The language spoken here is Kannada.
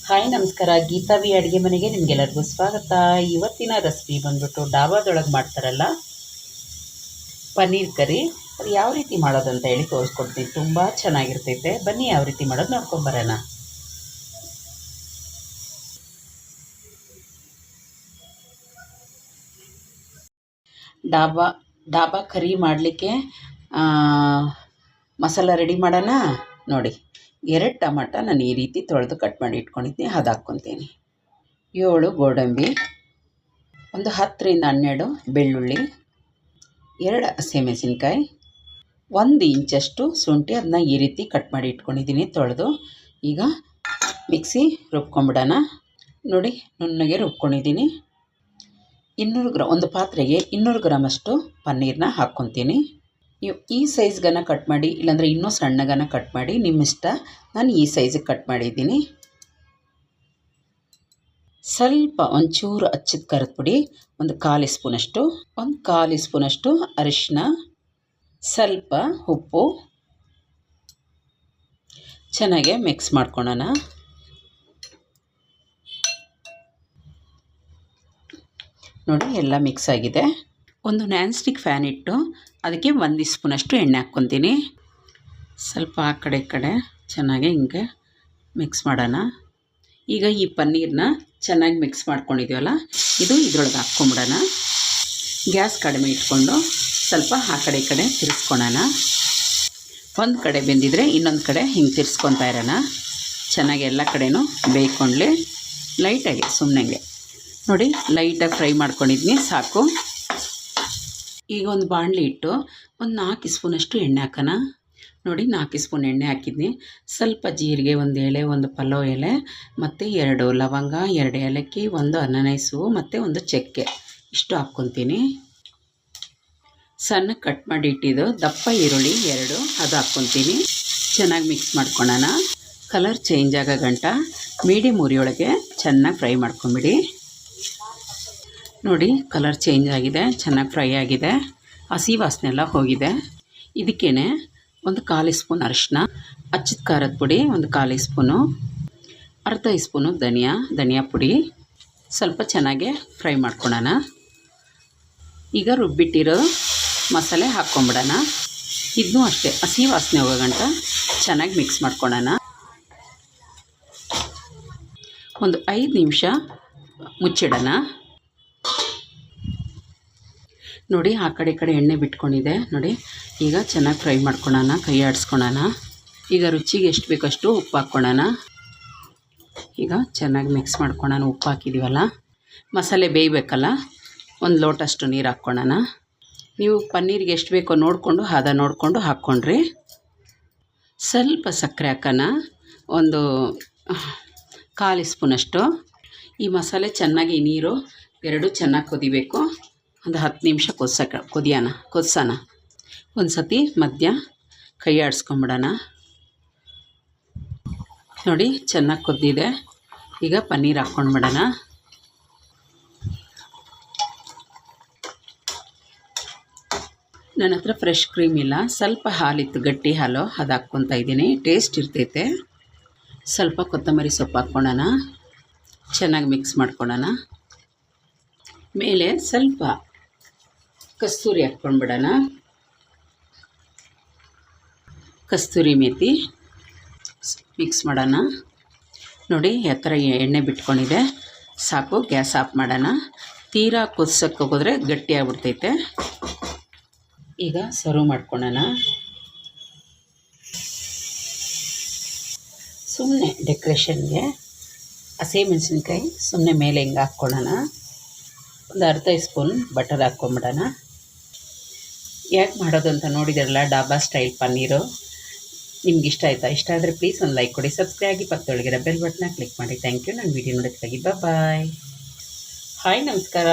ಹಾಯ್ ನಮಸ್ಕಾರ, ಗೀತಾವಿ ಅಡುಗೆ ಮನೆಗೆ ನಿಮಗೆಲ್ಲರಿಗೂ ಸ್ವಾಗತ. ಇವತ್ತಿನ ರೆಸಿಪಿ ಬಂದ್ಬಿಟ್ಟು ಡಾಬಾದೊಳಗೆ ಮಾಡ್ತಾರಲ್ಲ ಪನ್ನೀರ್ ಕರಿ. ಅದು ಯಾವ ರೀತಿ ಮಾಡೋದು ಅಂತ ಹೇಳಿ ತೋರಿಸ್ಕೊಡ್ತೀನಿ. ತುಂಬ ಚೆನ್ನಾಗಿರ್ತೈತೆ. ಬನ್ನಿ ಯಾವ ರೀತಿ ಮಾಡೋದು ನೋಡ್ಕೊಂಬರೋಣ. ಡಾಬಾ ಕರಿ ಮಾಡಲಿಕ್ಕೆ ಮಸಾಲ ರೆಡಿ ಮಾಡೋಣ. ನೋಡಿ, 2 ಟಮಾಟ ನಾನು ಈ ರೀತಿ ತೊಳೆದು ಕಟ್ ಮಾಡಿ ಇಟ್ಕೊಂಡಿದ್ದೀನಿ, ಅದು ಹಾಕ್ಕೊತೀನಿ. 7 ಗೋಡಂಬಿ, ಒಂದು 10ರಿಂದ 12 ಬೆಳ್ಳುಳ್ಳಿ, 2 ಹಸಿಮೆಣಸಿನ್ಕಾಯಿ, 1 ಇಂಚಷ್ಟು ಶುಂಠಿ, ಅದನ್ನ ಈ ರೀತಿ ಕಟ್ ಮಾಡಿ ಇಟ್ಕೊಂಡಿದ್ದೀನಿ ತೊಳೆದು. ಈಗ ಮಿಕ್ಸಿ ರುಬ್ಕೊಂಬಿಡೋಣ. ನೋಡಿ, ನುಣ್ಣಗೆ ರುಬ್ಕೊಂಡಿದ್ದೀನಿ. 200 ಗ್ರಾಮ್, ಒಂದು ಪಾತ್ರೆಗೆ 200 ಗ್ರಾಮಷ್ಟು ಪನ್ನೀರನ್ನ ಹಾಕ್ಕೊತೀನಿ. ನೀವು ಈ ಸೈಜ್ಗನ ಕಟ್ ಮಾಡಿ, ಇಲ್ಲಾಂದರೆ ಇನ್ನೂ ಸಣ್ಣಗನ ಕಟ್ ಮಾಡಿ, ನಿಮ್ಮ ಇಷ್ಟ. ನಾನು ಈ ಸೈಜಿಗೆ ಕಟ್ ಮಾಡಿದ್ದೀನಿ. ಸ್ವಲ್ಪ ಒಂಚೂರು ಅಚ್ಚಿದ ಖಾರದ ಪುಡಿ, ಒಂದು 1/4 ಸ್ಪೂನಷ್ಟು, ಒಂದು 1/4 ಸ್ಪೂನಷ್ಟು ಅರಿಶಿನ, ಸ್ವಲ್ಪ ಉಪ್ಪು, ಚೆನ್ನಾಗೆ ಮಿಕ್ಸ್ ಮಾಡ್ಕೊಳ್ಳೋಣ. ನೋಡಿ, ಎಲ್ಲ ಮಿಕ್ಸ್ ಆಗಿದೆ. ಒಂದು ನಾನ್ ಸ್ಟಿಕ್ ಫ್ಯಾನ್ ಇಟ್ಟು ಅದಕ್ಕೆ 1 ಸ್ಪೂನಷ್ಟು ಎಣ್ಣೆ ಹಾಕ್ಕೊತೀನಿ. ಸ್ವಲ್ಪ ಆ ಕಡೆ ಈ ಕಡೆ ಚೆನ್ನಾಗಿ ಹಿಂಗೆ ಮಿಕ್ಸ್ ಮಾಡೋಣ. ಈಗ ಈ ಪನ್ನೀರನ್ನ ಚೆನ್ನಾಗಿ ಮಿಕ್ಸ್ ಮಾಡ್ಕೊಂಡಿದ್ದೀವಲ್ಲ, ಇದು ಇದ್ರೊಳಗೆ ಹಾಕ್ಕೊಂಬಿಡೋಣ. ಗ್ಯಾಸ್ ಕಡಿಮೆ ಇಟ್ಕೊಂಡು ಸ್ವಲ್ಪ ಆ ಕಡೆ ಈ ಕಡೆ ತಿರ್ಸ್ಕೊಳೋಣ. ಒಂದು ಕಡೆ ಬೆಂದಿದ್ರೆ ಇನ್ನೊಂದು ಕಡೆ ಹಿಂಗೆ ತಿರ್ಸ್ಕೊತಾ ಇರೋಣ. ಚೆನ್ನಾಗಿ ಎಲ್ಲ ಕಡೆನೂ ಬೇಯ್ಕೊಳ್ಳಿ. ಲೈಟಾಗಿ ಸುಮ್ಮನೆಗೆ ನೋಡಿ, ಲೈಟಾಗಿ ಫ್ರೈ ಮಾಡ್ಕೊಂಡಿದ್ನಿ, ಸಾಕು. ಈಗ ಒಂದು ಬಾಣಲಿ ಇಟ್ಟು ಒಂದು 4 ಸ್ಪೂನಷ್ಟು ಎಣ್ಣೆ ಹಾಕೋಣ. ನೋಡಿ, 4 ಸ್ಪೂನ್ ಎಣ್ಣೆ ಹಾಕಿದ್ನಿ. ಸ್ವಲ್ಪ ಜೀರಿಗೆ, 1 ಎಲೆ, 1 ಪಲಾವ್ ಎಲೆ, ಮತ್ತು 2 ಲವಂಗ, 2 ಏಲಕ್ಕಿ, 1 ಅನಾನಸು ಮತ್ತು 1 ಚಕ್ಕೆ, ಇಷ್ಟು ಹಾಕ್ಕೊತೀನಿ. ಸಣ್ಣ ಕಟ್ ಮಾಡಿ ಇಟ್ಟಿದ್ದು ದಪ್ಪ ಈರುಳ್ಳಿ 2, ಅದು ಹಾಕ್ಕೊತೀನಿ. ಚೆನ್ನಾಗಿ ಮಿಕ್ಸ್ ಮಾಡ್ಕೊಳ್ಳೋಣ. ಕಲರ್ ಚೇಂಜ್ ಆಗೋ ಗಂಟ ಮೀಡಿಯಮ್ ಉರಿಯೊಳಗೆ ಚೆನ್ನಾಗಿ ಫ್ರೈ ಮಾಡ್ಕೊಂಬಿಡಿ. ನೋಡಿ, ಕಲರ್ ಚೇಂಜ್ ಆಗಿದೆ, ಚೆನ್ನಾಗಿ ಫ್ರೈ ಆಗಿದೆ, ಹಸಿ ವಾಸನೆ ಎಲ್ಲ ಹೋಗಿದೆ. ಇದಕ್ಕೇ ಒಂದು 1/4 ಸ್ಪೂನ್ ಅರಿಶಿನ, ಅಚ್ಚಿದ ಖಾರದ ಪುಡಿ 1 1/4 ಸ್ಪೂನು, ಅರ್ಧ ಸ್ಪೂನು ಧನಿಯಾ ಪುಡಿ, ಸ್ವಲ್ಪ ಚೆನ್ನಾಗೆ ಫ್ರೈ ಮಾಡ್ಕೊಳ್ಳೋಣ. ಈಗ ರುಬ್ಬಿಟ್ಟಿರೋ ಮಸಾಲೆ ಹಾಕ್ಕೊಂಬಿಡೋಣ. ಇದನ್ನೂ ಅಷ್ಟೇ ಹಸಿ ವಾಸನೆ ಹೋಗೋ ಗಂಟ ಚೆನ್ನಾಗಿ ಮಿಕ್ಸ್ ಮಾಡ್ಕೊಳ್ಳೋಣ. ಒಂದು 5 ನಿಮಿಷ ಮುಚ್ಚಿಡೋಣ. ನೋಡಿ, ಆ ಕಡೆ ಈ ಕಡೆ ಎಣ್ಣೆ ಬಿಟ್ಕೊಂಡಿದೆ. ನೋಡಿ, ಈಗ ಚೆನ್ನಾಗಿ ಫ್ರೈ ಮಾಡ್ಕೊಳ್ಳೋಣ, ಕೈ ಆಡಿಸ್ಕೊಳ್ಳೋಣ. ಈಗ ರುಚಿಗೆ ಎಷ್ಟು ಬೇಕಷ್ಟು ಉಪ್ಪು ಹಾಕ್ಕೊಳ್ಳೋಣ. ಈಗ ಚೆನ್ನಾಗಿ ಮಿಕ್ಸ್ ಮಾಡ್ಕೊಳ್ಳೋಣ. ಉಪ್ಪು ಹಾಕಿದ್ದೀವಲ್ಲ, ಮಸಾಲೆ ಬೇಯಬೇಕಲ್ಲ, 1 ಲೋಟಷ್ಟು ನೀರು ಹಾಕ್ಕೊಳ್ಳೋಣ. ನೀವು ಪನ್ನೀರಿಗೆ ಎಷ್ಟು ಬೇಕೋ ನೋಡಿಕೊಂಡು ಹದ ನೋಡಿಕೊಂಡು ಹಾಕ್ಕೊಂಡ್ರಿ. ಸ್ವಲ್ಪ ಸಕ್ಕರೆ ಹಾಕೋಣ, ಒಂದು 1/4 ಸ್ಪೂನಷ್ಟು. ಈ ಮಸಾಲೆ ಚೆನ್ನಾಗಿ, ನೀರು 2 ಚೆನ್ನಾಗಿ ಕುದಿಬೇಕು. ಒಂದು 10 ನಿಮಿಷ ಕುದಿಸೋಣ. ಒಂದು ಸತಿ ಮಧ್ಯ ಕೈ ಆಡಿಸ್ಕೊಂಬಿಡೋಣ. ನೋಡಿ, ಚೆನ್ನಾಗಿ ಕುದ್ದಿದೆ. ಈಗ ಪನ್ನೀರ್ ಹಾಕ್ಕೊಂಡ್ಬಿಡೋಣ. ನನ್ನ ಹತ್ರ ಫ್ರೆಶ್ ಕ್ರೀಮ್ ಇಲ್ಲ, ಸ್ವಲ್ಪ ಹಾಲಿತ್ತು, ಗಟ್ಟಿ ಹಾಲು, ಅದು ಹಾಕ್ಕೊತಾ ಇದ್ದೀನಿ. ಟೇಸ್ಟ್ ಇರ್ತೈತೆ. ಸ್ವಲ್ಪ ಕೊತ್ತಂಬರಿ ಸೊಪ್ಪು ಹಾಕ್ಕೊಳ್ಳೋಣ. ಚೆನ್ನಾಗಿ ಮಿಕ್ಸ್ ಮಾಡ್ಕೊಳ್ಳೋಣ. ಮೇಲೆ ಸ್ವಲ್ಪ ಕಸ್ತೂರಿ ಹಾಕ್ಕೊಂಡ್ಬಿಡೋಣ. ಕಸ್ತೂರಿ ಮೇಥಿ ಮಿಕ್ಸ್ ಮಾಡೋಣ. ನೋಡಿ, ಯಾವ ಥರ ಎಣ್ಣೆ ಬಿಟ್ಕೊಂಡಿದೆ, ಸಾಕು. ಗ್ಯಾಸ್ ಆಫ್ ಮಾಡೋಣ. ತೀರಾ ಕುದಿಸೋಕ್ಕೆ ಹೋಗಿದ್ರೆ ಗಟ್ಟಿ ಆಗ್ಬಿಡ್ತೈತೆ. ಈಗ ಸರ್ವ್ ಮಾಡ್ಕೊಳ್ಳೋಣ. ಸುಮ್ಮನೆ ಡೆಕೋರೇಷನ್ಗೆ ಹಸಿಮೆಣಸಿನ್ಕಾಯಿ ಸುಮ್ಮನೆ ಮೇಲೆ ಹಿಂಗೆ ಹಾಕ್ಕೊಳ್ಳೋಣ. ಒಂದು ಅರ್ಧ ಸ್ಪೂನ್ ಬಟರ್ ಹಾಕ್ಕೊಂಬಿಡೋಣ. ಯಾಕೆ ಮಾಡೋದು ಅಂತ ನೋಡಿದ್ರಲ್ಲ, ಡಾಬಾ ಸ್ಟೈಲ್ ಪನ್ನೀರು. ನಿಮ್ಗೆ ಇಷ್ಟ ಆಯಿತಾ? ಇಷ್ಟ ಆದರೆ ಪ್ಲೀಸ್ ಒಂದು ಲೈಕ್ ಕೊಡಿ, ಸಬ್ಸ್ಕ್ರೈಬ್ ಆಗಿ, ಪಕ್ಕದೊಳಗಿರೋ ಬೆಲ್ ಬಟನ್ನ ಕ್ಲಿಕ್ ಮಾಡಿ. Thank you. ನಾನು ವೀಡಿಯೋ ನೋಡೋದಕ್ಕಾಗಿ ಬಾಯ್. ಹಾಯ್ ನಮಸ್ಕಾರ.